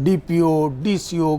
DPO, DCO,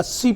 80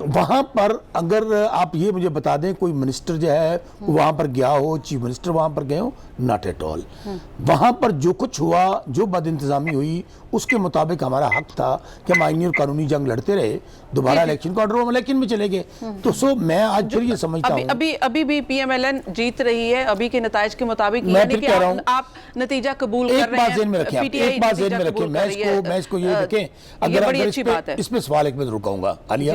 وہاں پر اگر آپ یہ مجھے بتا دیں کوئی منسٹر جو ہے وہاں پر گیا ہو, چیف منسٹر وہاں پر گئے ہو, ناٹ ایٹ آل. وہاں پر جو کچھ ہوا, جو بد انتظامی ہوئی, اس کے مطابق ہمارا حق تھا کہ ہم آئینی اور قانونی جنگ لڑتے رہے, دوبارہ الیکشن کا آرڈر ہم الیکشن میں چلے گئے. تو سو میں آج پھر یہ سمجھتا ہوں ابھی بھی پی ایم ایل این جیت رہی ہے ابھی کے نتائج کے مطابق, میں یعنی پھر کہ کہہ رہا ہوں آپ نتیجہ قبول کر ایک رہے بات ہیں, ذہن میں رکھیں, ایک بات ذہن میں رکھیں, میں اس کو یہ دیکھیں, اگر اس پہ سوال ایک میں رکاؤں گا عالیہ,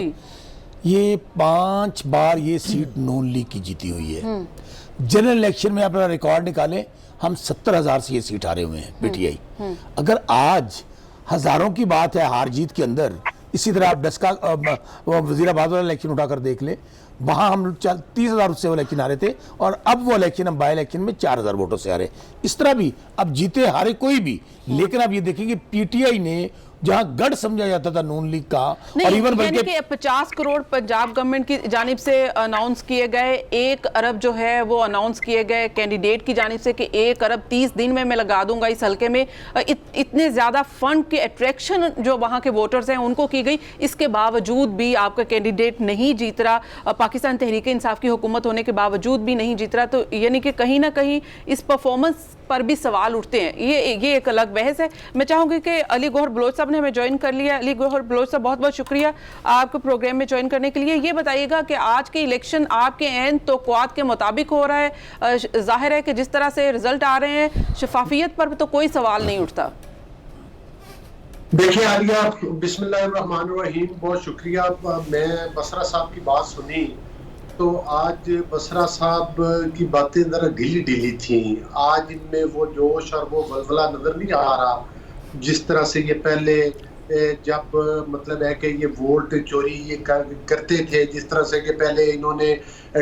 یہ 5 بار یہ سیٹ نون لیگ کی جیتی ہوئی ہے. جنرل الیکشن میں اپنا ریکارڈ نکالیں, ہم 70,000 سے یہ سیٹ ہارے ہوئے ہیں پی ٹی آئی. اگر آج ہزاروں کی بات ہے ہار جیت کے اندر, اسی طرح آپ ڈسکا وزیر آباد والا الیکشن اٹھا کر دیکھ لیں, وہاں ہم 30,000 اس سے وہ الیکشن ہارے تھے, اور اب وہ الیکشن ہم بائی الیکشن میں 4,000 ووٹوں سے ہارے. اس طرح بھی اب جیتے ہارے کوئی بھی, لیکن آپ یہ دیکھیں کہ پی ٹی آئی نے جہاں گڑھ سمجھا جاتا تھا نون لیگ کا, اور ایون یعنی کہ 50 کروڑ پنجاب گورنمنٹ کی جانب سے اناؤنس کیے گئے, 1 ارب جو ہے وہ اناؤنس کیے گئے کینڈیڈیٹ کی جانب سے کہ 1 ارب 30 دن میں لگا دوں گا اس حلقے میں, اتنے زیادہ فنڈ کی اٹریکشن جو وہاں کے ووٹرز ہیں ان کو کی گئی, اس کے باوجود بھی آپ کا کینڈیڈیٹ نہیں جیت رہا, پاکستان تحریک انصاف کی حکومت ہونے کے باوجود بھی نہیں جیت رہا. تو یعنی کہ کہیں نہ کہیں اس پرفارمنس پر بھی سوال اٹھتے ہیں. یہ ایک الگ بحث ہے. میں چاہوں گی کہ علی گوہر بلوچ صاحب نے ہمیں جوائن کر لیا. علی گوہر بلوچ صاحب بہت بہت شکریہ آپ کو پروگرام میں جوائن کرنے کے لیے. یہ بتائیے گا کہ آج کے الیکشن آپ کے عین توقعات کے مطابق ہو رہا ہے؟ ظاہر ہے کہ جس طرح سے رزلٹ آ رہے ہیں شفافیت پر تو کوئی سوال نہیں اٹھتا. دیکھیں عالیہ, بسم اللہ الرحمن الرحیم, بہت شکریہ. میں بسرا صاحب کی بات سنی تو آج بسرا صاحب کی باتیں ذرا ڈھیلی ڈھیلی تھیں. آج ان میں وہ جوش اور وہ ولولہ نظر نہیں آ رہا جس طرح سے یہ پہلے جب مطلب ہے کہ یہ ووٹ چوری یہ کرتے تھے, جس طرح سے کہ پہلے انہوں نے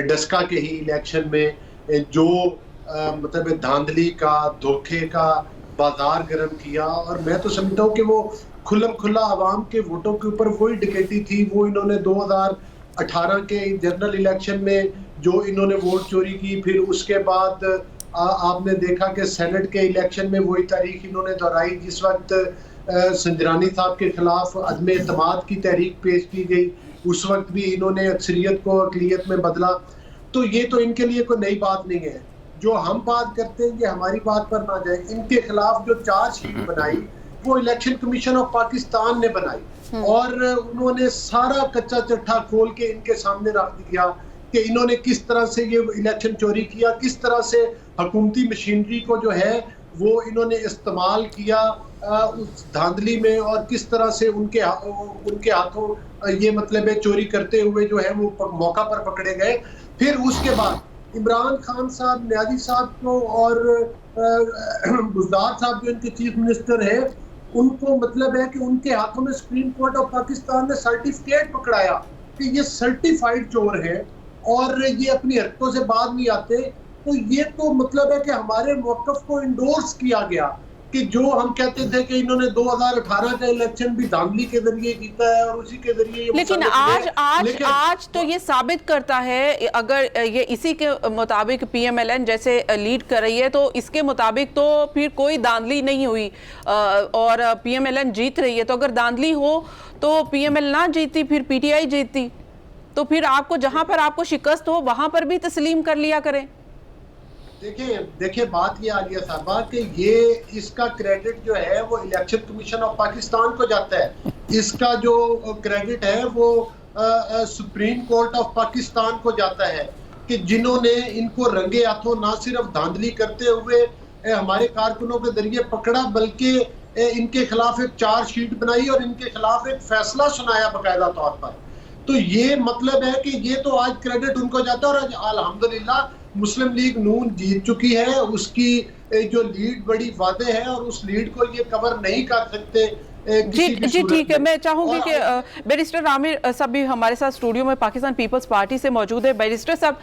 ڈسکا کے ہی الیکشن میں جو مطلب دھاندلی کا, دھوکے کا بازار گرم کیا. اور میں تو سمجھتا ہوں کہ وہ کھلم کھلا عوام کے ووٹوں کے اوپر وہی ڈکیتی تھی. وہ انہوں نے 2018 کے جنرل الیکشن میں جو انہوں نے ووٹ چوری کی, پھر اس کے بعد آپ نے دیکھا کہ سینٹ کے الیکشن میں وہی تاریخ انہوں نے دہرائی جس وقت سنجرانی صاحب کے خلاف عدم اعتماد کی تحریک پیش کی گئی. اس وقت بھی انہوں نے اکثریت کو اقلیت میں بدلا. تو یہ تو ان کے لیے کوئی نئی بات نہیں ہے. جو ہم بات کرتے ہیں یہ ہماری بات پر نہ جائے. ان کے خلاف جو چارج شیٹ بنائی وہ الیکشن کمیشن آف پاکستان نے بنائی, اور انہوں نے سارا کچا چٹھا کھول کے ان کے سامنے رکھ دیا کہ انہوں نے کس طرح سے یہ الیکشن چوری کیا, کس طرح سے حکومتی مشینری کو جو ہے وہ انہوں نے استعمال کیا اس دھاندلی میں, اور کس طرح سے ان کے ہاتھوں یہ مطلب ہے چوری کرتے ہوئے جو ہے وہ موقع پر پکڑے گئے. پھر اس کے بعد عمران خان صاحب, نیازی صاحب کو اور بزدار صاحب جو ان کے چیف منسٹر ہیں, ان کو مطلب ہے کہ ان کے ہاتھوں میں سپریم کورٹ آف پاکستان نے سرٹیفکیٹ پکڑایا کہ یہ سرٹیفائیڈ چور ہے اور یہ اپنی حرکتوں سے باز نہیں آتے. تو یہ تو مطلب ہے کہ ہمارے موقف کو انڈورس کیا گیا کہ جو ہم کہتے تھے کہ انہوں نے 2018 کا الیکشن بھی دھاندلی کے ذریعے جیتا ہے اور اسی کے ذریعے. لیکن آج تو یہ ثابت کرتا ہے, اگر یہ اسی کے مطابق پی ایم ایل این جیسے لیڈ کر رہی ہے تو اس کے مطابق تو پھر کوئی دھاندلی نہیں ہوئی اور پی ایم ایل این جیت رہی ہے. تو اگر دھاندلی ہو تو پی ایم ایل نہ جیتی, پھر پی ٹی آئی جیتی, تو پھر آپ کو جہاں پر آپ کو شکست ہو وہاں پر بھی تسلیم کر لیا کریں. دیکھیں بات یہ عالیہ صاحبہ کہ یہ اس کا کریڈٹ جو ہے وہ الیکشن کمیشن آف پاکستان کو جاتا ہے. اس کا جو کریڈٹ ہے وہ سپریم کورٹ آف پاکستان کو جاتا ہے کہ جنہوں نے ان کو رنگے ہاتھوں نہ صرف دھاندلی کرتے ہوئے ہمارے کارکنوں کے ذریعے پکڑا بلکہ ان کے خلاف ایک چارج شیٹ بنائی اور ان کے خلاف ایک فیصلہ سنایا باقاعدہ طور پر. تو یہ مطلب ہے کہ یہ تو آج کریڈٹ ان کو جاتا ہے. اور آج الحمدللہ مسلم لیگ نون جیت چکی ہے, اس کی جو لیڈ بڑی واضح ہے اور اس لیڈ کو یہ کور نہیں کر سکتے. جی ٹھیک ہے, میں چاہوں گی کہ بیرسٹر عامر صاحب بھی ہمارے ساتھ اسٹوڈیو میں پاکستان پیپلز پارٹی سے موجود ہے. بیرسٹر صاحب,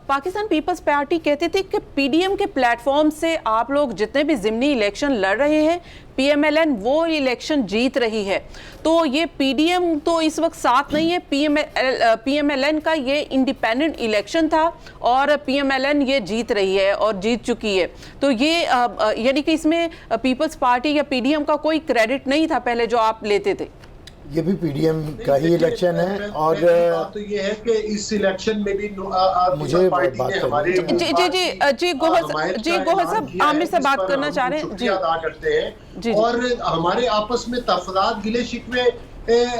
پاکستان پیپلز پارٹی کہتے تھے کہ پی ڈی ایم کے پلیٹ فارم سے آپ لوگ جتنے بھی ضمنی الیکشن لڑ رہے ہیں پی ایم ایل این وہ الیکشن جیت رہی ہے, تو یہ پی ڈی ایم تو اس وقت ساتھ نہیں ہے, پی ایم ایل این کا یہ انڈیپینڈنٹ الیکشن تھا اور پی ایم ایل این یہ جیت رہی ہے اور جیت چکی ہے. تو یہ یعنی کہ اس میں پیپلز پارٹی یا پی ڈی ایم کا کوئی کریڈٹ نہیں تھا پہلے جو آپ لیتے تھے. یہ بھی پی ڈی ایم کا ہی الیکشن ہے. اور تو یہ ہے کہ اس الیکشن میں بھی مجھے پارٹی نے ہمارے جی گوہر صاحب عامر سے بات کرنا چاہ رہے ہیں. جی ادا کرتے ہیں اور ہمارے آپس میں تفراد گلے شکوے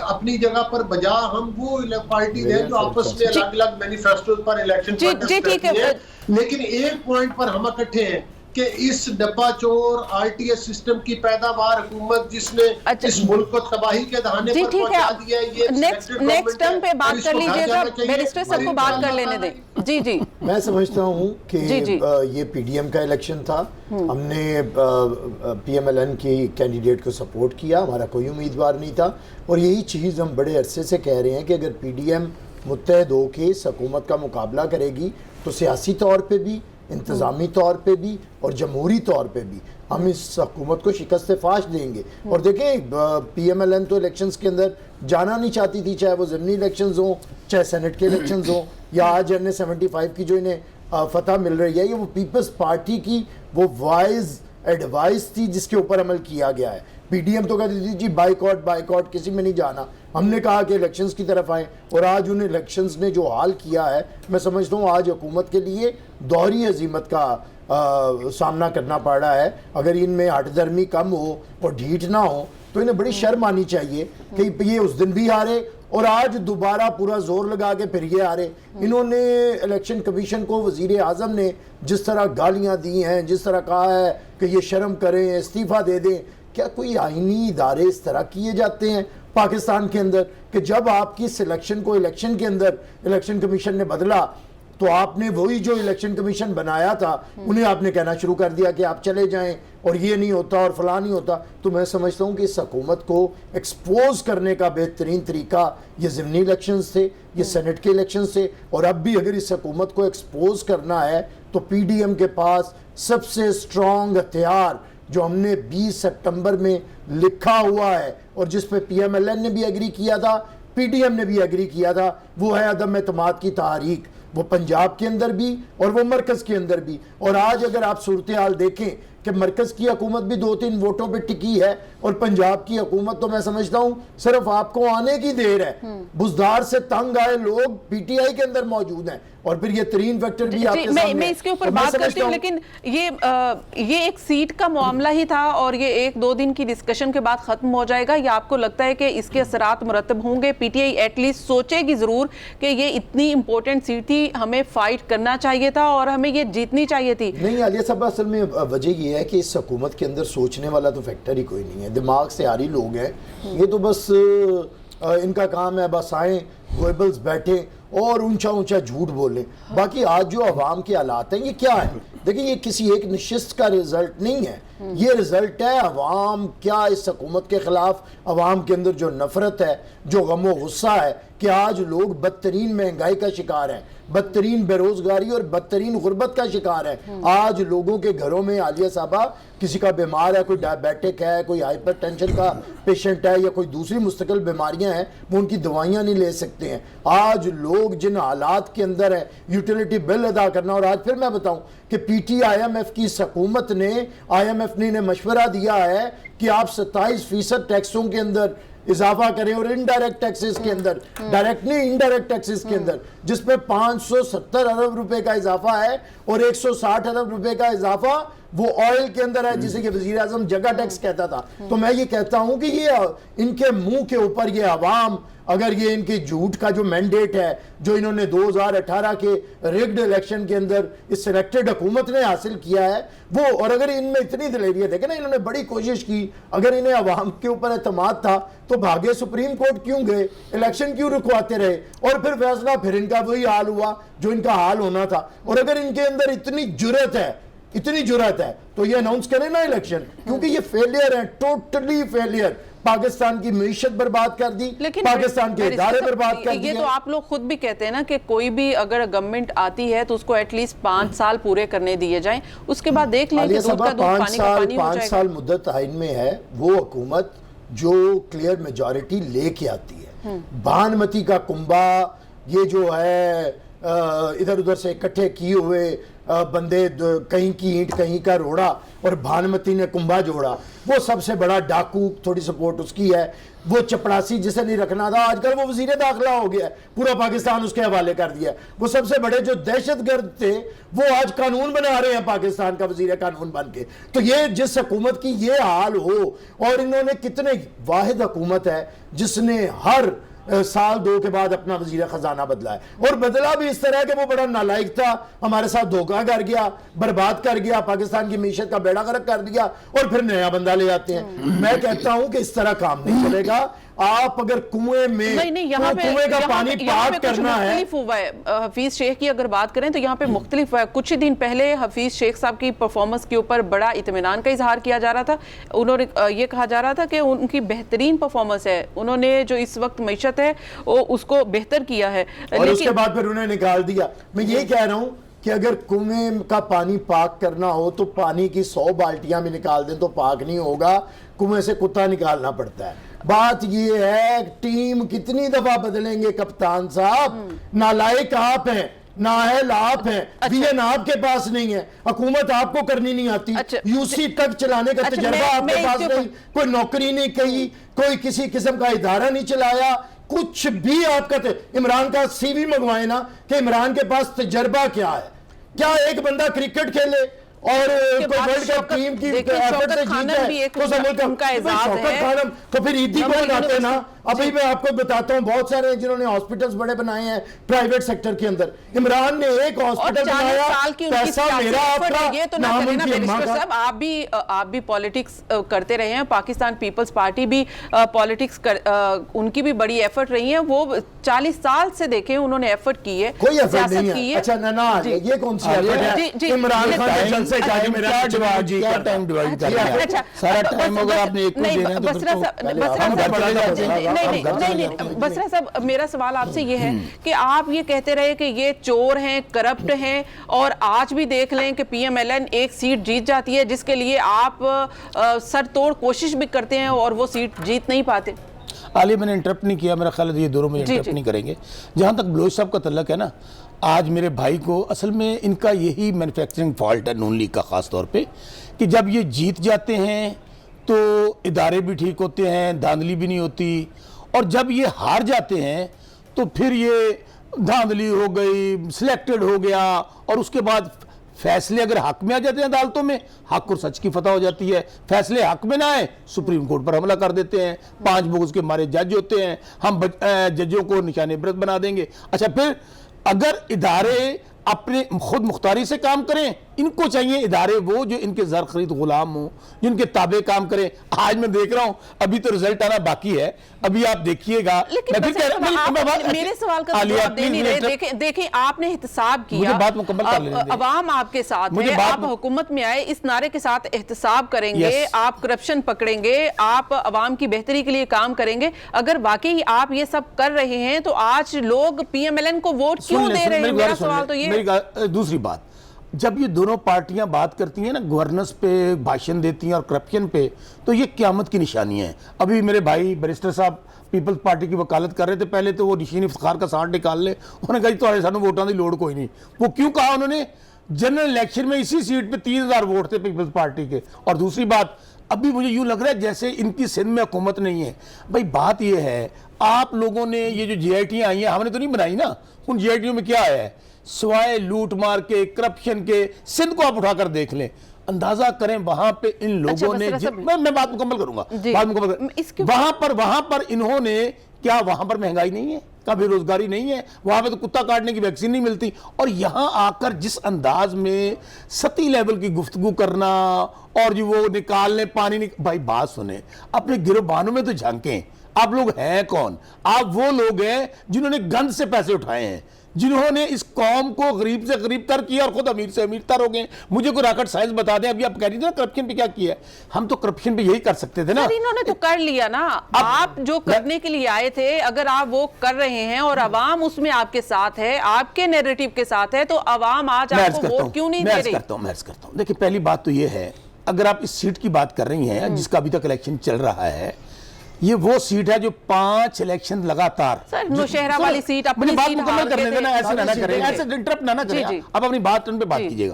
اپنی جگہ پر بجا ہم وہ پارٹی ہیں جو آپس میں الگ الگ مینیفیسٹو پر الیکشن کرتی ہیں. لیکن ایک پوائنٹ پر ہم اکٹھے ہیں کہ اس ڈبہ چور آر ٹی ایس سسٹم کی پیداوار حکومت جس نے اس ملک کو تباہی کے دہانے پر پہنچا دیا ہے. یہ نیکسٹ ٹرم پہ بات کر لیجئے گا, بیرسٹر صاحب کو بات کر لینے دیں. جی میں سمجھتا ہوں کہ یہ پی ڈی ایم کا الیکشن تھا. ہم نے پی ایم ایل این کی کینڈیڈیٹ کو سپورٹ کیا, ہمارا کوئی امیدوار نہیں تھا. اور یہی چیز ہم بڑے عرصے سے کہہ رہے ہیں کہ اگر پی ڈی ایم متحد ہو کے اس حکومت کا مقابلہ کرے گی تو سیاسی طور پہ بھی, انتظامی طور پہ بھی اور جمہوری طور پہ بھی ہم اس حکومت کو شکست فاش دیں گے. اور دیکھیں پی ایم ایل این تو الیکشنز کے اندر جانا نہیں چاہتی تھی, چاہے وہ ضمنی الیکشنز ہوں, چاہے سینٹ کے الیکشنز ہوں, یا آج این 75 کی جو انہیں فتح مل رہی ہے, یہ وہ پیپلز پارٹی کی وہ وائز ایڈوائس تھی جس کے اوپر عمل کیا گیا ہے. پی ڈی ایم تو کہتی تھی جی بائیکاٹ کسی میں نہیں جانا. ہم نے کہا کہ الیکشنز کی طرف آئیں, اور آج ان الیکشنز نے جو حال کیا ہے, میں سمجھتا ہوں آج حکومت کے لیے دوہری عزیمت کا سامنا کرنا پڑ رہا ہے. اگر ان میں ہٹ درمی کم ہو اور ڈھیٹ نہ ہو تو انہیں بڑی شرم آنی چاہیے کہ یہ اس دن بھی ہارے اور آج دوبارہ پورا زور لگا کے پھر یہ ہارے. انہوں نے الیکشن کمیشن کو, وزیر اعظم نے جس طرح گالیاں دی ہیں, جس طرح کہا ہے کہ یہ شرم کریں, استعفیٰ دے دیں, کیا کوئی آئینی ادارے اس طرح کیے جاتے ہیں پاکستان کے اندر کہ جب آپ کی سلیکشن کو الیکشن کے اندر الیکشن کمیشن نے بدلا تو آپ نے وہی جو الیکشن کمیشن بنایا تھا انہیں آپ نے کہنا شروع کر دیا کہ آپ چلے جائیں اور یہ نہیں ہوتا اور فلاں نہیں ہوتا. تو میں سمجھتا ہوں کہ اس حکومت کو ایکسپوز کرنے کا بہترین طریقہ یہ ضمنی الیکشنز تھے, یہ سینٹ کے الیکشنز تھے. اور اب بھی اگر اس حکومت کو ایکسپوز کرنا ہے تو پی ڈی ایم کے پاس سب سے اسٹرانگ ہتھیار جو ہم نے 20 سپٹمبر میں لکھا ہوا ہے اور جس پہ پی ایم ایل این نے بھی ایگری کیا تھا, پی ڈی ایم نے بھی ایگری کیا تھا, وہ ہے عدم اعتماد کی تحریک. وہ پنجاب کے اندر بھی اور وہ مرکز کے اندر بھی. اور آج اگر آپ صورتحال دیکھیں کہ مرکز کی حکومت بھی 2-3 ووٹوں پہ ٹکی ہے اور پنجاب کی حکومت تو میں سمجھتا ہوں صرف آپ کو آنے کی دیر ہے. بزدار سے تنگ آئے لوگ پی ٹی آئی کے اندر موجود ہیں اور پھر یہ ترین فیکٹر بھی آپ کے سامنے ہے. میں اس کے اوپر بات کرتی ہوں, لیکن یہ ایک سیٹ کا معاملہ ہی تھا اور یہ 1-2 دن کی ڈسکشن کے بعد ختم ہو جائے گا, یا آپ کو لگتا ہے کہ اس کے اثرات مرتب ہوں گے؟ P T I at least سوچے گی ضرور کہ یہ اتنی امپورٹنٹ سیٹ تھی, ہمیں فائٹ کرنا چاہیے تھا اور ہمیں یہ جیتنی چاہیے تھی. نہیں عالیہ صاحب, اصل میں وجہ یہ ہے کہ اس حکومت کے اندر سوچنے والا تو فیکٹر ہی کوئی نہیں ہے, دماغ سے آری لوگ ہیں. یہ تو بس ان کا کام ہے بس آئیں, گوئبلز بیٹھیں اور اونچا جھوٹ بولیں. باقی آج جو عوام کے حالات ہیں یہ کیا ہے؟ دیکھیں یہ کسی ایک نشست کا رزلٹ نہیں ہے, یہ رزلٹ ہے عوام کیا اس حکومت کے خلاف, عوام کے اندر جو نفرت ہے, جو غم و غصہ ہے کہ آج لوگ بدترین مہنگائی کا شکار ہیں, بدترین بے روزگاری اور بدترین غربت کا شکار ہے. آج لوگوں کے گھروں میں عالیہ صاحبہ کسی کا بیمار ہے, کوئی ڈائبیٹک ہے, کوئی ہائپر ٹینشن کا پیشنٹ ہے یا کوئی دوسری مستقل بیماریاں ہیں, وہ ان کی دوائیاں نہیں لے سکتے ہیں. آج لوگ جن حالات کے اندر ہیں, یوٹیلیٹی بل ادا کرنا. اور آج پھر میں بتاؤں کہ P T I M F کی حکومت نے, آئی ایم ایف نے مشورہ دیا ہے کہ آپ 27% ٹیکسوں کے اندر اضافہ کریں اور انڈائریکٹ ٹیکسز کے اندر, ڈائریکٹ نہیں انڈائریکٹ ٹیکسز کے اندر, جس پہ 570 ارب روپے کا اضافہ ہے اور 160 ارب روپے کا اضافہ وہ آئل کے اندر ہے جسے کہ وزیر اعظم جگہ ٹیکس کہتا تھا. تو میں یہ کہتا ہوں کہ یہ ان کے منہ کے اوپر یہ عوام, اگر یہ ان کے جھوٹ کا جو مینڈیٹ ہے جو انہوں نے 2018 کے ریگڈ الیکشن کے اندر اس سلیکٹڈ حکومت نے حاصل کیا ہے وہ, اور اگر ان میں اتنی دلیری ہے, دیکھیں نا انہوں نے بڑی کوشش کی, اگر انہیں عوام کے اوپر اعتماد تھا تو بھاگے سپریم کورٹ کیوں گئے, الیکشن کیوں رکواتے رہے, اور پھر فیصلہ پھر ان کا وہی حال ہوا جو ان کا حال ہونا تھا. اور اگر ان کے اندر اتنی جرأت ہے تو یہ اناؤنس کریں نا الیکشن, کیونکہ یہ فیلئر ہے, ٹوٹلی فیلئر. پاکستان کی معیشت برباد کر دی, پاکستان کے ادارے برباد کر دیے. یہ تو آپ لوگ خود بھی کہتے ہیں نا کہ کوئی بھی اگر گورنمنٹ آتی ہے تو اس کو ایٹ لیسٹ 5 سال پورے کرنے دیے جائیں, اس کے بعد دیکھ لیں کہ دودھ کا دودھ پانی کا پانی ہو جائے گا. 5 سال مدت آئین میں ہے, وہ حکومت جو کلیئر میجورٹی لے کے آتی ہے. بھانمتی کا کنبہ, یہ جو ہے ادھر ادھر سے اکٹھے کیے ہوئے بندے، کہیں کی اینٹ کہیں کا روڑا، اور بھانمتی نے کنبا جوڑا، وہ سب سے بڑا ڈاکو، تھوڑی سپورٹ اس کی ہے۔ وہ چپڑاسی جسے نہیں رکھنا تھا، آج کل وہ وزیر داخلہ ہو گیا ہے، پورا پاکستان اس کے حوالے کر دیا ہے۔ وہ سب سے بڑے جو دہشت گرد تھے وہ آج قانون بنا رہے ہیں پاکستان کا وزیر قانون بن کے۔ تو یہ جس حکومت کی یہ حال ہو، اور انہوں نے کتنے، واحد حکومت ہے جس نے ہر سال 2 کے بعد اپنا وزیر خزانہ بدلا ہے، اور بدلا بھی اس طرح کہ وہ بڑا نالائق تھا، ہمارے ساتھ دھوکہ کر گیا، برباد کر گیا، پاکستان کی معیشت کا بیڑا غرق کر دیا، اور پھر نیا بندہ لے آتے ہیں۔ میں کہتا ہوں کہ اس طرح کام نہیں چلے گا۔ آپ اگر کنویں میں کنویں کا پانی پاک کرنا ہے، مختلف ہوا ہے۔ حفیظ شیخ کی اگر بات کریں تو یہاں پہ مختلف ہوا ہے۔ کچھ دن پہلے حفیظ شیخ صاحب کی پرفارمنس کے اوپر بڑا اطمینان کا اظہار کیا جا رہا تھا، انہوں نے یہ کہا جا رہا تھا کہ ان کی بہترین پرفارمنس ہے، انہوں نے جو اس وقت معیشت ہے اس کو بہتر کیا ہے، اور اس کے بعد پھر انہیں نکال دیا۔ میں یہ کہہ رہا ہوں کہ اگر کنویں کا پانی پاک کرنا ہو تو پانی کی 100 بالٹیاں بھی نکال دیں تو پاک نہیں ہوگا، کنویں سے کتا نکالنا پڑتا ہے۔ بات یہ ہے ٹیم کتنی دفعہ بدلیں گے کپتان صاحب، نالائق آپ ہیں، نااہل آپ ہیں، وین آپ کے پاس نہیں ہے، حکومت آپ کو کرنی نہیں آتی، یو سی تک چلانے کا تجربہ آپ کے پاس نہیں، کوئی نوکری نہیں کی، کوئی کسی قسم کا ادارہ نہیں چلایا، کچھ بھی آپ کا عمران کا سی وی منگوائے نا کہ عمران کے پاس تجربہ کیا ہے، کیا ایک بندہ کرکٹ کھیلے اور کوئی ورلڈ کپ ٹیم کی ایفرٹ سے جیتا ہے تو شوکت خانم تو پھر عیدی کو بناتے ہیں نا۔ ابھی میں آپ کو بتاتا ہوں بہت سارے جنہوں نے ہاسپٹلز بڑے بنائے ہیں پرائیویٹ سیکٹر کے اندر، عمران نے ایک ہاسپٹل بنایا، پیسہ میرا آپ کا، نام ان کی اماں کا۔ آپ بھی پالیٹکس کرتے رہے ہیں، پاکستان پیپلز پارٹی بھی پالیٹکس ان کی بھی بڑی ایفرٹ رہی ہے، وہ 40 سال سے دیکھیں انہوں نے ایفرٹ کی ہے، کوئی ایفرٹ نہیں ہے۔ اچھا نا یہ کون سی ایفرٹ ہے؟ عمران خان کے جلسے کا جو میرا ٹائم ڈیوائیڈ کر رہا ہے، سارا ٹائم اگر آپ نے ایک کو دینا ہے تو بسرا صاحب میرا سوال آپ سے یہ ہے کہ آپ یہ کہتے رہے کہ یہ چور ہیں، کرپٹ ہیں، اور آج بھی دیکھ لیں کہ پی ایم ایل این ایک سیٹ جیت جاتی ہے جس کے لیے آپ سر توڑ کوشش بھی کرتے ہیں اور وہ سیٹ جیت نہیں پاتے۔ عالیہ میں نے انٹرپٹ نہیں کیا، میرا خیال ہے یہ دونوں میں انٹرپٹ نہیں کریں گے۔ جہاں تک بلوچ صاحب کا تعلق ہے نا، آج میرے بھائی کو اصل میں ان کا یہی مینوفیکچرنگ فالٹ ہے نون لیگ کا خاص طور پہ، کہ جب یہ جیت جاتے ہیں تو ادارے بھی ٹھیک ہوتے ہیں، دھاندلی بھی نہیں ہوتی، اور جب یہ ہار جاتے ہیں تو پھر یہ دھاندلی ہو گئی، سلیکٹڈ ہو گیا، اور اس کے بعد فیصلے اگر حق میں آ جاتے ہیں عدالتوں میں، حق اور سچ کی فتح ہو جاتی ہے، فیصلے حق میں نہ آئے سپریم کورٹ پر حملہ کر دیتے ہیں، 5 بغض کے مارے جج ہوتے ہیں، ہم ججوں کو نشان عبرت بنا دیں گے۔ اچھا پھر اگر ادارے اپنے خود مختاری سے کام کریں، ان کو چاہیے ادارے وہ جو ان کے زر خرید غلام ہوں، جن کے تابع کام کریں۔ آج میں دیکھ رہا ہوں ابھی تو رزلٹ آنا باقی ہے، ابھی آپ دیکھیے گا۔ میرے سوال کا جواب دے نہیں رہے۔ دیکھیں آپ نے احتساب کیا، عوام آپ کے ساتھ ہے، آپ حکومت میں آئے، اس نعرے کے ساتھ احتساب کریں گے، آپ کرپشن پکڑیں گے، آپ عوام کی بہتری کے لیے کام کریں گے۔ اگر واقعی آپ یہ سب کر رہے ہیں تو آج لوگ پی ایم ایل این کو ووٹ کیوں دے رہے ہیں؟ میرا سوال تو یہ۔ دوسری بات، جب یہ دونوں پارٹیاں بات کرتی ہیں نا گورننس پہ، بھاشن دیتی ہیں اور کرپشن پہ، تو یہ قیامت کی نشانی ہے۔ ابھی میرے بھائی بیرسٹر صاحب پیپلز پارٹی کی وکالت کر رہے تھے، پہلے تو وہ نشین افتخار کا سانٹ نکال لے، انہوں نے کہا تو سانو ووٹاں دی لوڑ کوئی نہیں۔ وہ کیوں کہا انہوں نے؟ جنرل الیکشن میں اسی سیٹ پہ 30,000 ووٹ تھے پیپلز پارٹی کے۔ اور دوسری بات، ابھی مجھے یوں لگ رہا ہے جیسے ان کی سندھ میں حکومت نہیں ہے۔ بھائی بات یہ ہے، آپ لوگوں نے یہ جو جی آئی ٹی آئی ہیں، ہم نے تو نہیں بنائی نا، ان جی آئی ٹیوں میں کیا ہے؟ سوائے لوٹ مار کے، کرپشن کے، سندھ کو آپ اٹھا کر دیکھ لیں، اندازہ کریں وہاں پہ ان لوگوں نے، میں بات مکمل کروں گا، وہاں پر انہوں نے کیا، وہاں پر مہنگائی نہیں ہے، کیا بے روزگاری نہیں ہے، وہاں پہ تو کتا کاٹنے کی ویکسین نہیں ملتی، اور یہاں آ کر جس انداز میں سطحی لیول کی گفتگو کرنا اور جو وہ نکال لیں پانی بھائی بات سنیں، اپنے گروبانوں میں تو جھانکیں، آپ لوگ ہیں کون؟ آپ وہ لوگ ہیں جنہوں نے گند سے پیسے اٹھائے ہیں، جنہوں نے اس قوم کو غریب سے غریب تر کیا اور خود امیر سے امیر تر ہو گئے۔ مجھے کوئی راکٹ سائنس بتا دیں، ابھی آپ کہہ رہی تھے نا کرپشن پہ کیا کیا ہے، ہم تو کرپشن پہ یہی کر سکتے تھے نا۔ انہوں نے تو کر لیا نا، آپ جو کرنے کے لیے آئے تھے، اگر آپ وہ کر رہے ہیں اور عوام اس میں آپ کے ساتھ ہے، آپ کے نیریٹو کے ساتھ ہے، تو عوام آج آپ کو ووٹ کیوں نہیں دے رہی؟ میں عرض کرتا ہوں، دیکھیں پہلی بات تو یہ ہے، اگر آپ اس سیٹ کی بات کر رہی ہیں جس کا ابھی تک الیکشن چل رہا ہے، یہ وہ سیٹ ہے جو 5 الیکشن لگاتار سر نوشہرہ والی سیٹ اپنی بات سیٹ مکمل کرنے دینا، ایسے نہ کریں، ایسے جی انٹرپٹ نہ کریں، جی اب اپنی بات ان پہ بات کیجئے گا.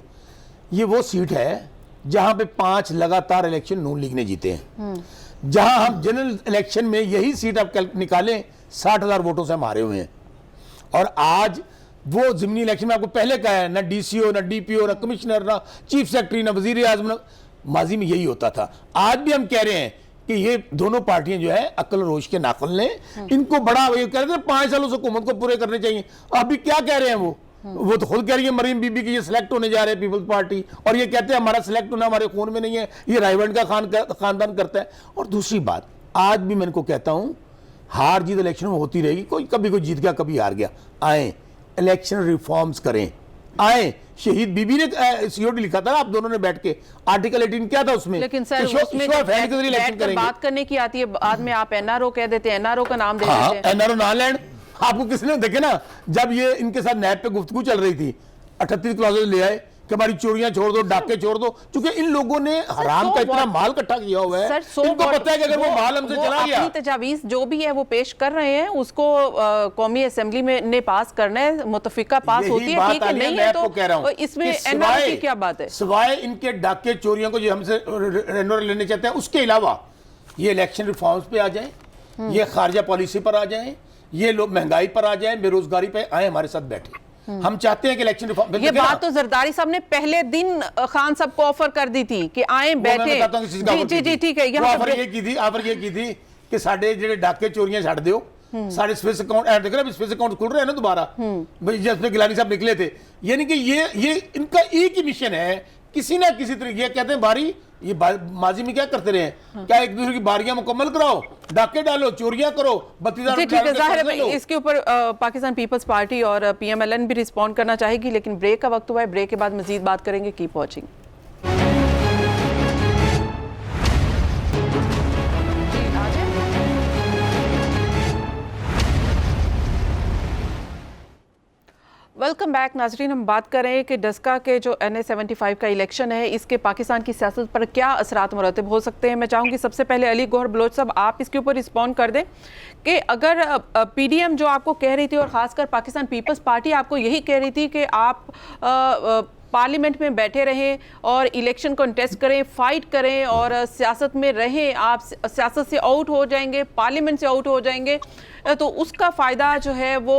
یہ وہ سیٹ ہے جہاں پہ 5 لگاتار الیکشن نون لیگ نے جیتے ہیں، جہاں ہم جنرل الیکشن میں یہی سیٹ اب نکالیں 60,000 ووٹوں سے ہم ہارے ہوئے ہیں. اور آج وہ ضمنی الیکشن میں آپ کو پہلے کہا ہے، نہ ڈی سی او، نہ ڈی پی او، نہ کمشنر، نہ چیف سیکرٹری، نہ وزیر اعظم، ماضی میں یہی ہوتا تھا. آج بھی ہم کہہ رہے ہیں کہ یہ دونوں پارٹیاں جو ہے عقل روش کے ناقل لیں، ان کو بڑا یہ کہہ رہے تھے 5 سالوں سے حکومت کو پورے کرنے چاہیے. ابھی کیا کہہ رہے ہیں وہ تو خود کہہ رہی ہے مریم بی بی کہ یہ سلیکٹ ہونے جا رہے ہیں پیپلز پارٹی، اور یہ کہتے ہیں ہمارا سلیکٹ ہونا ہمارے خون میں نہیں ہے، یہ رائیونڈ کا خاندان کرتا ہے. اور دوسری بات آج بھی میں ان کو کہتا ہوں ہار جیت الیکشن میں ہوتی رہے گی، کبھی کوئی جیت گیا کبھی ہار گیا. آئیں الیکشن ریفارمز کریں، آئیں. شہید بی بی نے COD لکھا تھا نا، آپ دونوں نے بیٹھ کے، آرٹیکل 18 کیا تھا اس میں، لیکن سر اس میں بیٹھ کر بات کرنے کی آتی ہے، بعد میں آپ NRO کہہ دیتے ہیں، NRO کا نام دے دیتے ہیں. NRO نالینڈ آپ کو کس نے دیکھے نا، جب یہ ان کے ساتھ نیب پہ گفتگو چل رہی تھی 38 کلاسز لے آئے کہ ہماری چوریاں چھوڑ دو، ڈاکے چھوڑ دو، چونکہ ان لوگوں نے حرام کا اتنا مال اکٹھا کیا ہوا ہے، ان کو پتہ ہے کہ اگر وہ مال ہم سے چلا گیا، اپنی تجاویز جو بھی ہے وہ پیش کر رہے ہیں، اس کو قومی اسمبلی میں نے پاس کرنا ہے، متفقہ پاس ہوتی ہے، ٹھیک ہے، نہیں ہے تو اس میں NRO کی کیا بات ہے؟ سوائے ان کے ڈاکے چوریوں کو جو ہم سے رینور لینے چاہتے ہیں، اس کے علاوہ یہ الیکشن ریفارمز پہ آ جائیں، یہ خارجہ پالیسی پر آ جائیں، یہ لوگ مہنگائی پر آ جائیں، بے روزگاری پہ آئیں، ہمارے ساتھ بیٹھیں. ہم چاہتے ہیں کہ الیکشن ریفارم. یہ بات تو زرداری صاحب نے پہلے دن خان صاحب کو آفر کر دی تھی کہ آئیں بیٹھیں. جی جی ٹھیک ہے. آفر یہ کی تھی کہ ساڑھے جڑے ڈاکے چوریاں چھاڑ دیو، سارے سویس اکاؤنٹ دیکھ رہے ہیں، سویس اکاؤنٹ کھل رہے ہیں نا دوبارہ، جس میں گیلانی صاحب نکلے تھے. یعنی کہ یہ ان کا ایک ہی مشن ہے، کسی نہ کسی طرح. یہ کہتے ہیں باری، یہ ماضی میں کیا کرتے رہے ہیں، کیا ایک دوسرے کی باریاں مکمل کراؤ، ڈاکے ڈالو، چوریاں کرو، 32,000. ٹھیک ہے، ظاہر ہے اس کے اوپر پاکستان پیپلز پارٹی اور PMLN بھی رسپونڈ کرنا چاہے گی، لیکن بریک کا وقت ہوا ہے، بریک کے بعد مزید بات کریں گے. Keep watching. ویلکم بیک ناظرین. ہم بات کر رہے ہیں کہ ڈسکا کے جو NA-75 کا الیکشن ہے، اس کے پاکستان کی سیاست پر کیا اثرات مرتب ہو سکتے ہیں. میں چاہوں گی سب سے پہلے علی گوہر بلوچ صاحب آپ اس کے اوپر رسپونڈ کر دیں کہ اگر PDM جو آپ کو کہہ رہی تھی، اور خاص کر پاکستان پیپلز پارٹی آپ کو یہی کہہ رہی تھی کہ آپ پارلیمنٹ میں بیٹھے رہیں اور الیکشن کنٹیسٹ کریں، فائٹ کریں اور سیاست میں رہیں، آپ سیاست سے آؤٹ ہو جائیں گے، پارلیمنٹ سے آؤٹ ہو جائیں گے، تو اس کا فائدہ جو ہے وہ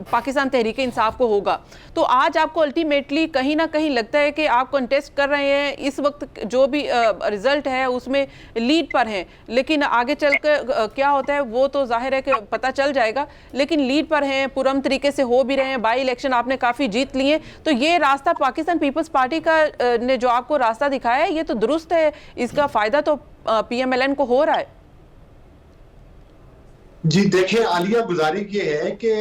پاکستان تحریک انصاف کو ہوگا. تو آج آپ کو الٹیمیٹلی کہیں نہ کہیں لگتا ہے کہ آپ کنٹیسٹ کر رہے ہیں، اس وقت جو بھی رزلٹ ہے اس میں لیڈ پر ہیں، لیکن آگے چل کر کیا ہوتا ہے وہ تو ظاہر ہے کہ پتہ چل جائے گا، لیکن لیڈ پر ہیں، پرامن طریقے سے ہو بھی رہے ہیں، بائی الیکشن آپ نے کافی جیت لیے. تو یہ راستہ پاکستان پیپلز پارٹی کا نے جو آپ کو راستہ دکھایا ہے، یہ تو درست ہے، اس کا فائدہ تو PMLN کو ہو رہا ہے. جی دیکھیں عالیہ، گزارش یہ ہے کہ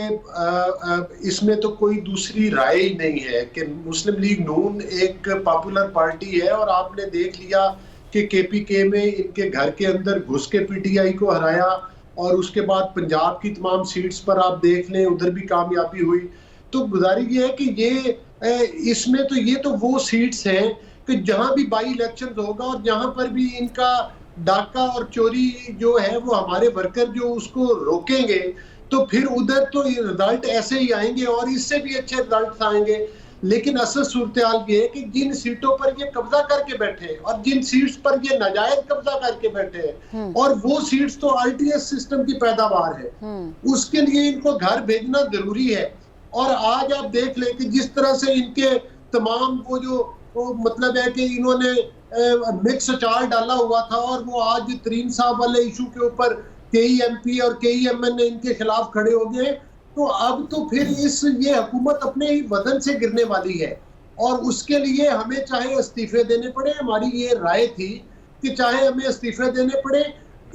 اس میں تو کوئی دوسری رائے ہی نہیں ہے کہ مسلم لیگ نون ایک پاپولر پارٹی ہے، اور آپ نے دیکھ لیا کہ KPK میں ان کے گھر کے اندر گھس کے PTI کو ہرایا، اور اس کے بعد پنجاب کی تمام سیٹس پر آپ دیکھ لیں ادھر بھی کامیابی ہوئی. تو گزارش یہ ہے کہ اس میں تو یہ تو وہ سیٹس ہیں کہ جہاں بھی بائی الیکشن ہوگا اور جہاں پر بھی ان کا ڈاکہ اور چوری جو ہے وہ ہمارے ورکر جو اس کو روکیں گے، تو پھر ادھر تو رزلٹ ایسے ہی آئیں گے اور اس سے بھی اچھے رزلٹ آئیں گے. لیکن اصل صورتحال یہ ہے کہ جن سیٹوں پر یہ قبضہ کر کے بیٹھے ہیں اور جن سیٹس پر یہ ناجائز قبضہ کر کے بیٹھے ہیں، اور وہ سیٹس تو RTS سسٹم کی پیداوار ہے، اس کے لیے ان کو گھر بھیجنا ضروری ہے. اور آج آپ دیکھ لیں کہ جس طرح سے ان کے تمام وہ جو مطلب ہے کہ انہوں نے مکس اچار ڈالا ہوا تھا، اور وہ آج ترین صاحب والے ایشو کے اوپر KEMP اور KEMN ان کے خلاف کھڑے ہو گئے. تو اب تو پھر یہ حکومت اپنے ہی بدن سے گرنے والی ہے، اور اس کے لیے ہمیں چاہے استعفے دینے پڑے، ہماری یہ رائے تھی کہ چاہے ہمیں استعفے دینے پڑے،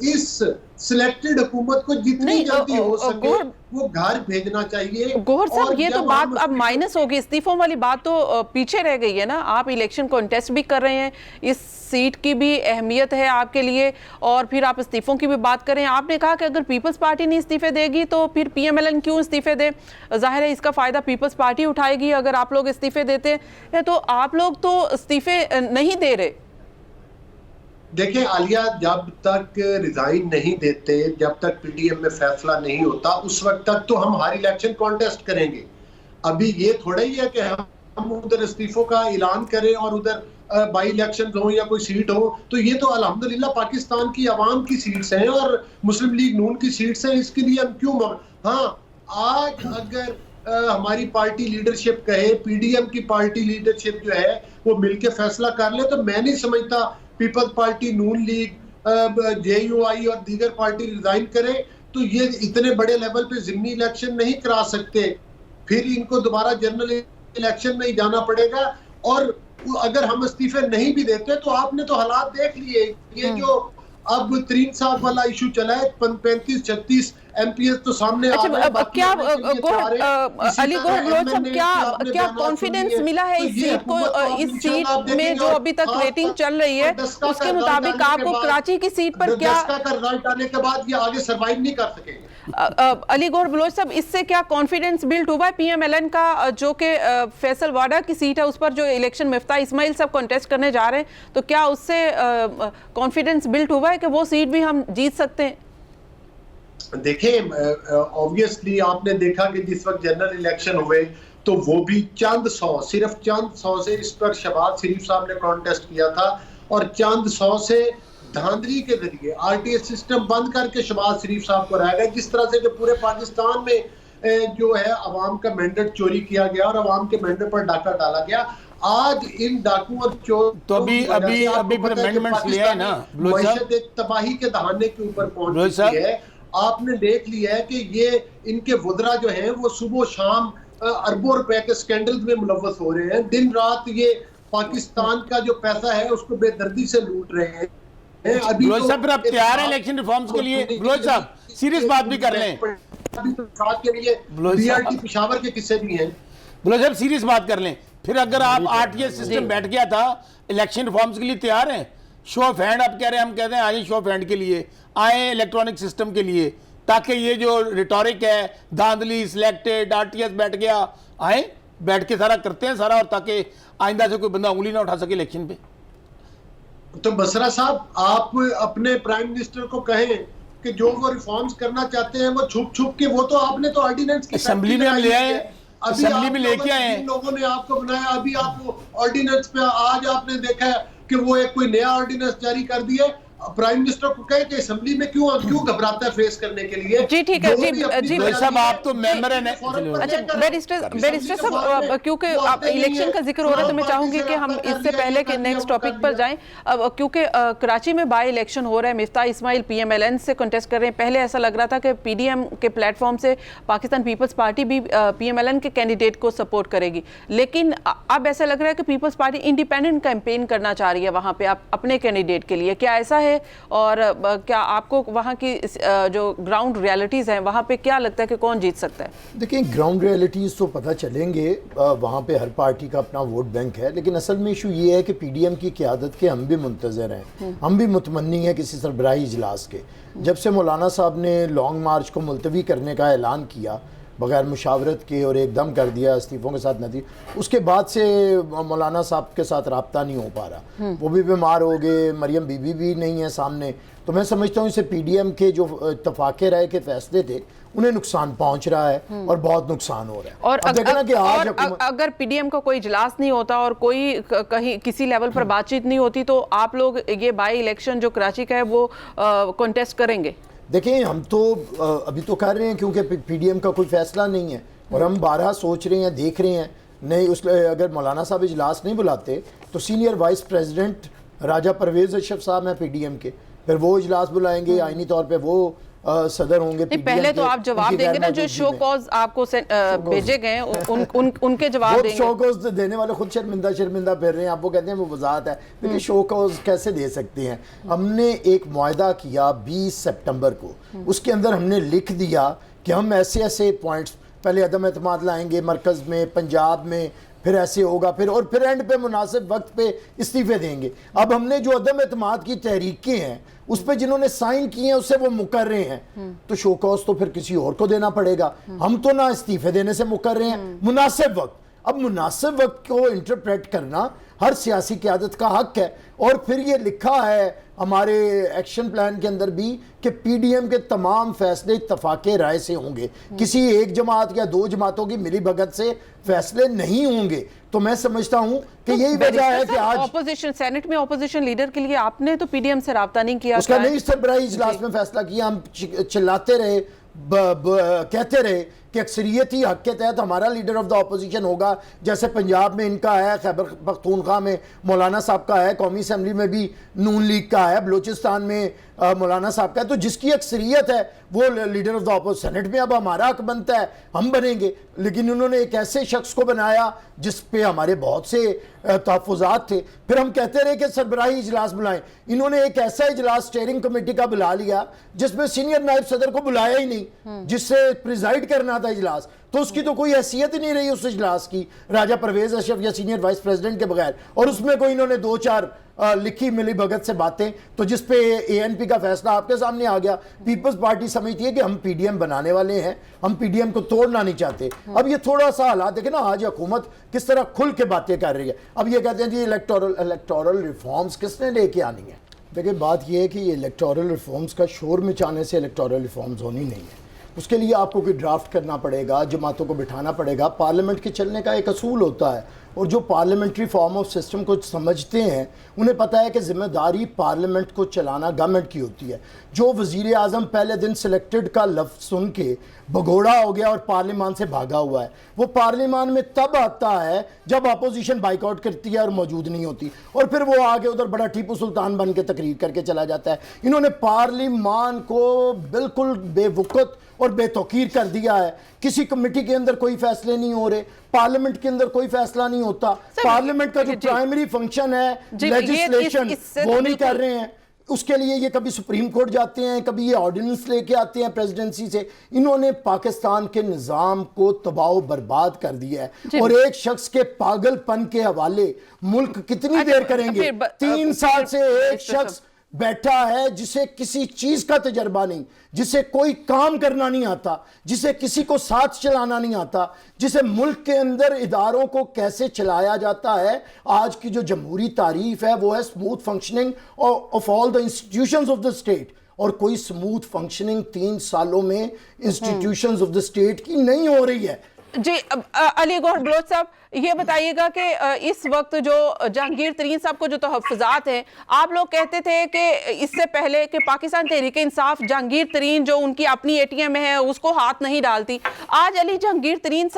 اس سلیکٹڈ حکومت کو جتنی جلدی ہو سکے وہ گھر بھیجنا چاہیے. گوہر صاحب یہ تو بات اب مائنس ہوگی، استعفوں والی بات تو پیچھے رہ گئی ہے نا. آپ الیکشن کنٹیسٹ بھی کر رہے ہیں، اس سیٹ کی بھی اہمیت ہے آپ کے لیے، اور پھر آپ استعفوں کی بھی بات کریں. آپ نے کہا کہ اگر پیپلز پارٹی نہیں استعفے دے گی تو پھر PMLN کیوں استعفے دے. ظاہر ہے اس کا فائدہ پیپلز پارٹی اٹھائے گی اگر آپ لوگ استعفے دیتے ہیں. تو آپ لوگ تو استعفے نہیں دے رہے. دیکھیں عالیہ جب تک ریزائن نہیں دیتے، جب تک پی ڈی ایم میں فیصلہ نہیں ہوتا، اس وقت تک تو ہم ہر الیکشن کانٹیسٹ کریں گے. ابھی یہ تھوڑا ہی ہے کہ ہم ادھر استعفوں کا اعلان کریں اور ادھر بائی الیکشن ہوں یا کوئی سیٹ ہو. تو یہ تو الحمدللہ پاکستان کی عوام کی سیٹس ہیں اور مسلم لیگ نون کی سیٹس ہیں. اس کے لیے ہم کیوں ہاں آج اگر ہماری پارٹی لیڈرشپ کہے، پی ڈی ایم کی پارٹی لیڈرشپ جو ہے وہ مل کے فیصلہ کر لے، تو میں نہیں سمجھتا پیپلز پارٹی، نون لیگ، جے یو آئی اور دیگر پارٹی ریزائن کرے تو یہ اتنے بڑے لیول پہ ضمنی الیکشن نہیں کرا سکتے. پھر ان کو دوبارہ جنرل الیکشن میں ہی جانا پڑے گا. اور اگر ہم استعفے نہیں بھی دیتے تو آپ نے تو حالات دیکھ لیے. یہ جو اب ترین صاحب والا ایشو چلا ہے، 35-36 ایم پی ایس تو سامنے آ رہے ہیں. کیا علی گوہر بلوچ صاحب کیا کانفیڈنس ملا ہے اس سیٹ کو؟ اس سیٹ میں جو ابھی تک ریٹنگ چل رہی ہے اس کے مطابق آپ کو کراچی کی سیٹ پر کیا ڈسکا کا رزلٹ آنے کے بعد یہ آگے سروائیو نہیں کر سکیں گے؟ علی گوہر بلوچ صاحب اس سے کیا کانفیڈنس بلڈ ہوا ہے پی ایم ایل این کا، جو کہ فیصل واڈا کی سیٹ ہے اس پر جو الیکشن مفتاح اسماعیل صاحب کانٹیسٹ کرنے جا رہے ہیں، تو کیا اس سے کانفیڈنس بلڈ ہوا ہے کہ وہ سیٹ بھی ہم جیت سکتے ہیں؟ دیکھیں obviously آپ نے دیکھا کہ جس وقت جنرل الیکشن ہوئے تو وہ بھی صرف چند سو سے اس پر شہباز شریف صاحب نے کانٹیسٹ کیا تھا، اور چند سو سے دھاندلی کے ذریعے آر ٹی ایس سسٹم بند کر کے شہباز شریف صاحب کو رہ گئے. جس طرح سے کہ پورے پاکستان میں جو ہے عوام کا مینڈیٹ چوری کیا گیا اور عوام کے مینڈیٹ پر ڈاکہ ڈالا گیا. آج ان ڈاکوں اور چور تو ابھی امینڈمنٹس لیا ہے نا معیشت ایک تباہی کے دہانے کے اوپر پہنچ چکی ہے. آپ نے دیکھ لیا ہے کہ یہ ان کے وزراء جو ہیں وہ صبح و شام اربوں روپے کے سکینڈلز میں ملوث ہو رہے ہیں. دن رات یہ پاکستان کا جو پیسہ ہے اس کو بے دردی سے لوٹ رہے ہیں. بلوچ صاحب پھر آپ تیار ہیں الیکشن ریفارمز کے لیے؟ بلوچ صاحب سیریس بات بھی کر لیں. کے لیے بی آر ٹی پشاور کے قصے بھی ہیں. بلوچ صاحب سیریس بات کر لیں. پھر اگر آپ آر ٹی ایس سسٹم بیٹھ گیا تھا، الیکشن ریفارمز کے لیے تیار ہیں؟ شو آف ہینڈ آپ کہہ رہے ہیں، ہم کہتے ہیں آئیں شو آف ہینڈ کے لیے، آئیں الیکٹرانک سسٹم کے لیے، تاکہ یہ جو ریٹورک ہے دھاندلی سلیکٹڈ آر ٹی ایس بیٹھ گیا، آئیں بیٹھ کے سارا کرتے ہیں سارا، اور تاکہ آئندہ سے کوئی بندہ انگلی نہ اٹھا سکے الیکشن پہ. تو بسرا صاحب آپ اپنے پرائم منسٹر کو کہیں کہ جو وہ ریفارمز کرنا چاہتے ہیں وہ چھپ چھپ کے، وہ تو آپ نے تو آرڈیننس کی اسمبلی میں ہم لے آئے، اسمبلی میں لے کے آئے ہیں، لوگوں نے آپ کو بنایا. ابھی آپ وہ آرڈیننس پہ آج آپ نے دیکھا ہے کہ وہ ایک کوئی نیا آرڈیننس جاری کر دیا. پرائم منسٹر کو کہے کہ اسمبلی میں کیوں گھبراتا ہے فیس کرنے کے لیے. جی ٹھیک ہے. جی صاحب آپ تو ممبر ہیں. اچھا بیرسٹر صاحب کیونکہ الیکشن کا ذکر ہو رہا ہے تو میں چاہوں گی کہ ہم اس سے پہلے کہ نیکسٹ ٹاپک پر جائیں، کیونکہ کراچی میں بائی الیکشن ہو رہا ہے، مفتاح اسماعیل پی ایم ایل این سے کنٹیسٹ کر رہے ہیں. پہلے ایسا لگ رہا تھا کہ پی ڈی ایم کے پلیٹ فارم سے پاکستان پیپلز پارٹی بھی پی ایم ایل این کے کینڈیڈیٹ کو سپورٹ کرے گی، لیکن اب ایسا لگ رہا ہے کہ پیپلز پارٹی انڈیپینڈنٹ کیمپین کرنا چاہ رہی ہے وہاں پہ اپنے کینڈیڈیٹ کے لیے. کیا ایسا ہے؟ اور کیا آپ کو وہاں کی جو گراؤنڈ ریالٹیز ہیں وہاں پہ کیا لگتا ہے کہ کون جیت سکتا ہے؟ دیکھیں گراؤنڈ ریالٹیز تو پتہ چلیں گے، وہاں پہ ہر پارٹی کا اپنا ووٹ بینک ہے، لیکن اصل میں ایشو یہ ہے کہ پی ڈی ایم کی قیادت کے ہم بھی منتظر ہیں، ہم بھی متمنی ہیں کسی سربراہی اجلاس کے. جب سے مولانا صاحب نے لانگ مارچ کو ملتوی کرنے کا اعلان کیا بغیر مشاورت کے اور ایک دم کر دیا استعفوں کے ساتھ نتیجہ، اس کے بعد سے مولانا صاحب کے ساتھ رابطہ نہیں ہو پا رہا. وہ بھی بیمار ہو گئے، مریم بی بی بھی نہیں ہے سامنے. تو میں سمجھتا ہوں اسے پی ڈی ایم کے جو اتفاق رائے کے فیصلے تھے انہیں نقصان پہنچ رہا ہے اور بہت نقصان ہو رہا ہے. اور اگر پی ڈی ایم کا کوئی اجلاس نہیں ہوتا اور کوئی کہیں کسی لیول پر بات چیت نہیں ہوتی تو آپ لوگ یہ بائی الیکشن جو کراچی کا ہے وہ کنٹیسٹ کریں گے؟ دیکھیں ہم تو ابھی تو کر رہے ہیں کیونکہ پی ڈی ایم کا کوئی فیصلہ نہیں ہے، اور ہم بارہا سوچ رہے ہیں، دیکھ رہے ہیں. نہیں اگر مولانا صاحب اجلاس نہیں بلاتے تو سینئر وائس پریزیڈنٹ راجہ پرویز اشرف صاحب ہیں پی ڈی ایم کے، پھر وہ اجلاس بلائیں گے، آئینی طور پہ وہ صدر ہوں گے. پہلے تو آپ جواب دیں گے نا، جو شو کوز آپ کو بھیجے گئے ہیں ان کے جواب دیں گے. شو کوز دینے والے خود شرمندہ پھر رہے ہیں، آپ وہ کہتے ہیں وہ وضاحت ہے. لیکن شو کوز کیسے دے سکتے ہیں؟ ہم نے ایک معاہدہ کیا 20 سپٹمبر کو، اس کے اندر ہم نے لکھ دیا کہ ہم ایسے ایسے پوائنٹس پہلے عدم اعتماد لائیں گے مرکز میں، پنجاب میں، پھر ایسے ہوگا، پھر اینڈ پہ مناسب وقت پہ استعفے دیں گے. اب ہم نے جو عدم اعتماد کی تحریکیں ہیں اس پہ جنہوں نے سائن کیے ہیں اس سے وہ مکر رہے ہیں، تو شو کوز تو پھر کسی اور کو دینا پڑے گا. ہم تو نہ استعفے دینے سے مکر رہے ہیں، مناسب وقت اب مناسب وقت کو انٹرپریٹ کرنا ہر سیاسی قیادت کا حق ہے. اور پھر یہ لکھا ہے ہمارے ایکشن پلان کے اندر بھی کہ پی ڈی ایم کے تمام فیصلے اتفاق رائے سے ہوں گے, کسی ایک جماعت یا دو جماعتوں کی ملی بھگت سے فیصلے نہیں ہوں گے. تو میں سمجھتا ہوں کہ یہی وجہ ہے کہ آج اپوزیشن سینٹ میں اپوزیشن لیڈر کے لیے آپ نے تو پی ڈی ایم سے رابطہ نہیں کیا, اس کا نہیں سربراہی اجلاس میں فیصلہ کیا. ہم چلاتے رہے, کہتے رہے کہ اکثریتی حق کے تحت ہمارا لیڈر آف دا اپوزیشن ہوگا, جیسے پنجاب میں ان کا ہے, خیبر پختونخوا میں مولانا صاحب کا ہے, قومی اسمبلی میں بھی نون لیگ کا ہے, بلوچستان میں مولانا صاحب کا ہے. تو جس کی اکثریت ہے وہ leader of the opposition. Senate میں اب ہمارا حق بنتا ہے, ہم بنیں گے, لیکن انہوں نے ایک ایسے شخص کو بنایا جس پہ ہمارے بہت سے تحفظات تھے. پھر ہم کہتے رہے کہ سربراہی اجلاس بلائیں, انہوں نے ایک ایسا اجلاس اسٹیئرنگ کمیٹی کا بلا لیا جس میں سینئر نائب صدر کو بلایا ہی نہیں, جس سے پریزائڈ کرنا تھا اجلاس. تو اس کی تو کوئی حیثیت ہی نہیں رہی اس اجلاس کی, راجہ پرویز اشرف یا سینئر وائس پریزیڈنٹ کے بغیر. اور اس میں کوئی انہوں نے 2-4 لکھی ملی بھگت سے باتیں, تو جس پہ اے این پی کا فیصلہ آپ کے سامنے آ گیا. پیپلز پارٹی سمجھتی ہے کہ ہم پی ڈی ایم بنانے والے ہیں, ہم پی ڈی ایم کو توڑنا نہیں چاہتے. اب یہ تھوڑا سا حالات دیکھیں نا, آج حکومت کس طرح کھل کے باتیں کر رہی ہے. اب یہ کہتے ہیں جی الیکٹورل ریفارمز کس نے لے کے آنی ہے. دیکھیں بات یہ ہے کہ یہ الیکٹورل ریفارمز کا شور مچانے سے الیکٹورل ریفارمز ہونی نہیں ہے. اس کے لیے آپ کو کوئی ڈرافٹ کرنا پڑے گا, جماعتوں کو بٹھانا پڑے گا. پارلیمنٹ کے چلنے کا ایک اصول ہوتا ہے, اور جو پارلیمنٹری فارم آف سسٹم کو سمجھتے ہیں انہیں پتہ ہے کہ ذمہ داری پارلیمنٹ کو چلانا گورنمنٹ کی ہوتی ہے. جو وزیر اعظم پہلے دن سلیکٹڈ کا لفظ سن کے بگوڑا ہو گیا اور پارلیمان سے بھاگا ہوا ہے, وہ پارلیمان میں تب آتا ہے جب اپوزیشن بائیک آؤٹ کرتی ہے اور موجود نہیں ہوتی, اور پھر وہ آگے ادھر بڑا ٹیپو سلطان بن کے تقریر کر کے چلا جاتا ہے. انہوں نے پارلیمان کو بالکل بے وقت اور بے توقیر کر دیا ہے. کسی کمیٹی کے اندر کوئی فیصلے نہیں ہو رہے, پارلیمنٹ کے اندر کوئی فیصلہ نہیں ہوتا. پارلیمنٹ کا جو پرائمری فنکشن ہے لیجسلیشن وہ نہیں کر رہے ہیں. اس کے لیے یہ کبھی سپریم کورٹ جاتے ہیں, کبھی یہ آرڈیننس لے کے آتے ہیں پریزیڈنسی سے. انہوں نے پاکستان کے نظام کو تباہ و برباد کر دیا ہے, اور ایک شخص کے پاگل پن کے حوالے ملک کتنی دیر کریں گے. 3 سال سے ایک شخص بیٹھا ہے جسے کسی چیز کا تجربہ نہیں, جسے کوئی کام کرنا نہیں آتا, جسے کسی کو ساتھ چلانا نہیں آتا, جسے ملک کے اندر اداروں کو کیسے چلایا جاتا ہے. آج کی جو جمہوری تعریف ہے وہ ہے smooth functioning of all the institutions of the state, اور کوئی اسموتھ فنکشننگ 3 سالوں میں انسٹیٹیوشنز آف دا اسٹیٹ کی نہیں ہو رہی ہے. جی علی گوہر بلوچ صاحب, یہ بتائیے گا کہ اس وقت جو جہانگیر ترین صاحب کو جو تحفظات ہیں, آپ لوگ کہتے تھے کہ اس سے پہلے کہ پاکستان تحریک انصاف جہانگیر ترین جو ان کی اپنی اے ٹی ایم ہے اس کو ہاتھ نہیں ڈالتی. آج جہانگیر ترین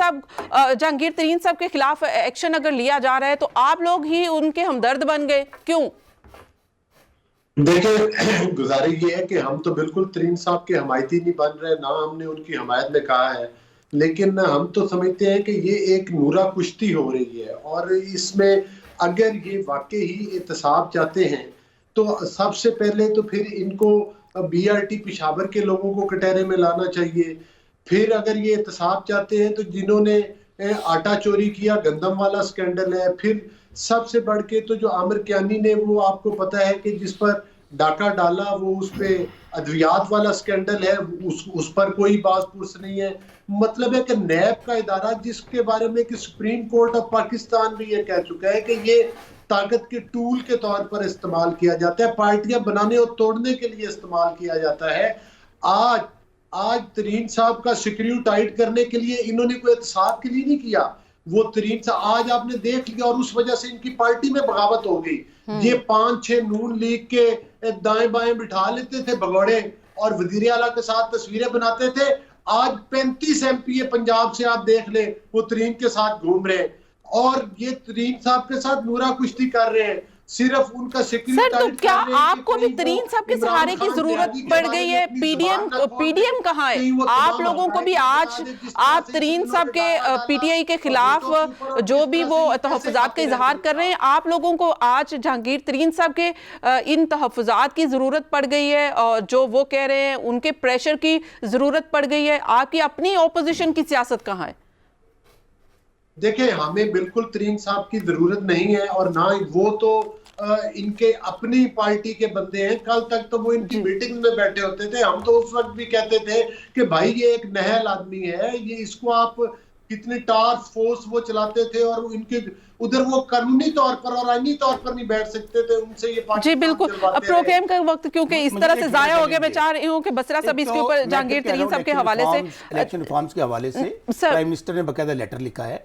صاحب کے خلاف ایکشن اگر لیا جا رہا ہے تو آپ لوگ ہی ان کے ہمدرد بن گئے, کیوں؟ دیکھیں, گزارش یہ ہے کہ ہم تو بالکل ترین صاحب کے حمایتی نہیں بن رہے, نہ ہم نے ان کی حمایت میں کہا ہے, لیکن ہم تو سمجھتے ہیں کہ یہ ایک نورا کشتی ہو رہی ہے. اور اس میں اگر یہ واقعی احتساب چاہتے ہیں تو سب سے پہلے تو پھر ان کو بی آر ٹی پشاور کے لوگوں کو کٹہرے میں لانا چاہیے. پھر اگر یہ احتساب چاہتے ہیں تو جنہوں نے آٹا چوری کیا, گندم والا سکینڈل ہے. پھر سب سے بڑھ کے تو جو عامر کیانی نے, وہ آپ کو پتہ ہے کہ جس پر ڈاکہ ڈالا, وہ اس پہ ادویات والا سکینڈل ہے, اس پر کوئی باز پرس نہیں ہے. مطلب ہے کہ نیب کا ادارہ جس کے بارے میں کہ سپریم کورٹ آف پاکستان بھی یہ کہہ چکا ہے کہ یہ طاقت کے ٹول کے طور پر استعمال کیا جاتا ہے, پارٹیاں بنانے اور توڑنے کے لیے استعمال کیا جاتا ہے. آج ترین صاحب کا سکریو ٹائٹ کرنے کے لیے انہوں نے کوئی احتساب کے لیے نہیں کیا. وہ ترین صاحب آج آپ نے دیکھ لیا, اور اس وجہ سے ان کی پارٹی میں بغاوت ہو گئی. یہ 5-6 نون لیگ کے دائیں بائیں بٹھا لیتے تھے بگوڑے, اور وزیر اعلیٰ کے ساتھ تصویریں بناتے تھے. آج 35 ایم پی پنجاب سے آپ دیکھ لیں, وہ ترین کے ساتھ گھوم رہے ہیں, اور یہ ترین صاحب کے ساتھ نورا کشتی کر رہے ہیں. صرف ان کا سر, تو کیا آپ کو بھی ترین صاحب کے سہارے کی ضرورت پڑ گئی ہے؟ پی ڈی ایم کہاں ہے؟ آپ لوگوں کو بھی آج آپ ترین صاحب کے پی ٹی آئی کے خلاف جو بھی وہ تحفظات کا اظہار کر رہے ہیں, آپ لوگوں کو آج جہانگیر ترین صاحب کے ان تحفظات کی ضرورت پڑ گئی ہے, اور جو وہ کہہ رہے ہیں ان کے پریشر کی ضرورت پڑ گئی ہے. آپ کی اپنی اپوزیشن کی سیاست کہاں ہے؟ دیکھیں, ہمیں بالکل ترین صاحب کی ضرورت نہیں ہے, اور نہ وہ تو ان کے اپنی پارٹی کے بندے ہیں. کل تک تو وہ ان کی میٹنگ میں بیٹھے ہوتے تھے. ہم تو اس وقت بھی کہتے تھے کہ بھائی یہ ایک نہل آدمی ہے, یہ اس کو آپ کتنی ٹاسک فورس وہ چلاتے تھے اور ان کے ادھر وہ قانونی طور پر اور آئینی طور پر نہیں بیٹھ سکتے تھے, ان سے یہ جی بالکل. پروگرام کا وقت کیونکہ اس طرح سے ضائع ہو گیا, میں چاہ رہی ہوں کہ بسرا صاحب اس کے اوپر جہانگیر ترین صاحب کے حوالے سے الیکشن ریفارمز کے حوالے سے پرائم منسٹر نے باقاعدہ لیٹر لکھا ہے,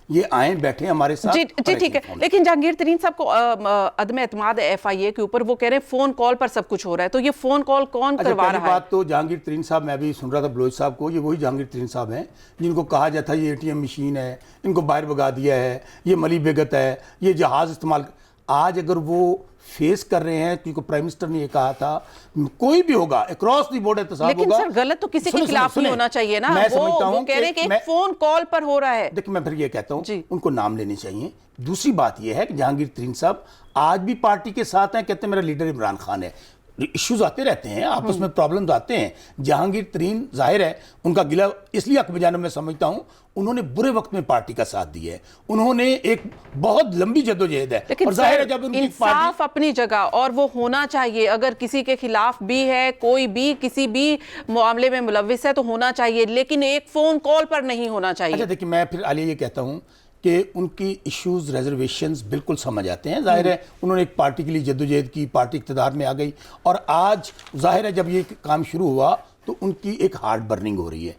یہ آئیں بیٹھیں ہمارے ساتھ. جی ٹھیک ہے, لیکن جہانگیر ترین صاحب کو عدم اعتماد ایف آئی اے کے اوپر, وہ کہہ رہے ہیں فون کال پر سب کچھ ہو رہا ہے, تو یہ فون کال کون کروا رہا ہے؟ بات تو جہانگیر ترین صاحب, میں بھی سن رہا تھا بلوچ صاحب کو, یہ وہی جہانگیر ترین صاحب ہیں جن کو کہا جاتا ہے یہ اے ٹی ایم مشین ہے, ان کو باہر بگا دیا ہے, یہ ملی بیگت ہے, یہ جہاز استعمال. آج اگر وہ فیس کر رہے ہیں, کیونکہ پرائم منسٹر نے یہ کہا تھا کوئی بھی ہوگا اکراس دی بورڈ احتساب ہوگا. لیکن سر غلط تو کسی کے خلاف نہیں ہونا چاہیے نا, وہ کہہ رہے ہیں کہ ایک فون کال پر ہو رہا ہے. دیکھیں میں پھر یہ کہتا ہوں ان کو نام لینے چاہیے. دوسری بات یہ ہے کہ جہانگیر ترین صاحب آج بھی پارٹی کے ساتھ ہیں, کہتے ہیں میرا لیڈر عمران خان ہے. ایشوز آتے رہتے ہیں, آپس میں پرابلمز آتے ہیں. جہانگیر ترین ظاہر ہے ان کا گلہ اس لیے حق بجانب میں سمجھتا ہوں, انہوں نے برے وقت میں پارٹی کا ساتھ دیا ہے, انہوں نے ایک بہت لمبی جدوجہد ہے. لیکن انصاف اپنی جگہ اور وہ ہونا چاہیے, اگر کسی کے خلاف بھی ہے, کوئی بھی کسی بھی معاملے میں ملوث ہے تو ہونا چاہیے, لیکن ایک فون کال پر نہیں ہونا چاہیے. اچھا دیکھیں, میں پھر عالیہ یہ کہتا ہوں کہ ان کی ایشوز ریزرویشنز بالکل سمجھ آتے ہیں. ظاہر ہے انہوں نے ایک پارٹی کے لیے جدوجہد کی, پارٹی اقتدار میں آ گئی, اور آج ظاہر ہے جب یہ کام شروع ہوا تو ان کی ایک ہارڈ برننگ ہو رہی ہے.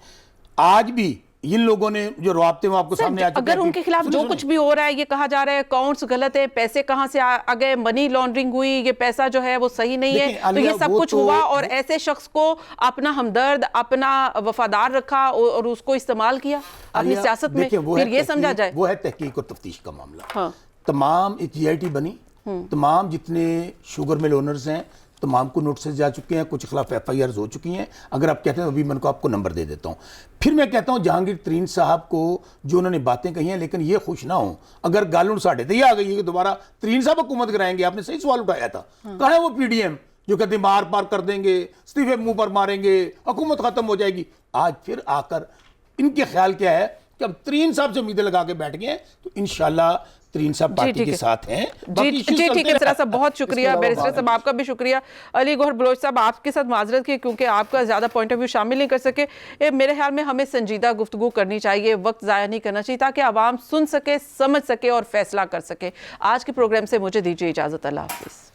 آج بھی ان لوگوں نے جو روابطے وہ آپ کو سامنے آ چکے ہیں. اگر ان کے خلاف جو کچھ بھی ہو رہا ہے, یہ کہا جا رہا ہے اکاؤنٹس غلط ہے, پیسے کہاں سے آ گئے, منی لانڈرنگ ہوئی, یہ پیسہ جو ہے وہ صحیح نہیں ہے, تو یہ سب کچھ ہوا, اور ایسے شخص کو اپنا ہمدرد, اپنا وفادار رکھا اور اس کو استعمال کیا اپنی سیاست میں, پھر یہ سمجھا جائے. وہ ہے تحقیق اور تفتیش کا معاملہ. تمام ایک جی آئی ٹی بنی, تمام جتنے شوگر مل اونرز ہیں تمام کو نوٹسز جا چکے ہیں, کچھ خلاف ایف آئی آرز ہو چکی ہیں. اگر آپ کہتے ہیں ابھی میں آپ کو نمبر دے دیتا ہوں. پھر میں کہتا ہوں جہانگیر ترین صاحب کو جو انہوں نے باتیں کہی ہیں, لیکن یہ خوش نہ ہوں اگر گالوں ساڑھے تو یہ آ گئی ہے کہ دوبارہ ترین صاحب حکومت کرائیں گے. آپ نے صحیح سوال اٹھایا تھا, کہاں ہے وہ پی ڈی ایم جو کہتے ہیں مار پار کر دیں گے, استعفے منہ پر ماریں گے, حکومت ختم ہو جائے گی. آج پھر آ کر ان کے خیال کیا ہے کہ اب ترین صاحب سے امیدیں لگا کے بیٹھ گئے ہیں, تو انشاءاللہ ترین صاحب پارٹی کے ساتھ ہیں. جی ٹھیک ہے صاحب, بہت شکریہ. بیرسٹر صاحب آپ کا بھی شکریہ. علی گوہر بلوچ صاحب آپ کے ساتھ معذرت کی کیونکہ آپ کا زیادہ پوائنٹ آف ویو شامل نہیں کر سکے. میرے خیال میں ہمیں سنجیدہ گفتگو کرنی چاہیے, وقت ضائع نہیں کرنا چاہیے تاکہ عوام سن سکے, سمجھ سکے اور فیصلہ کر سکے. آج کے پروگرام سے مجھے دیجیے اجازت. اللہ حافظ.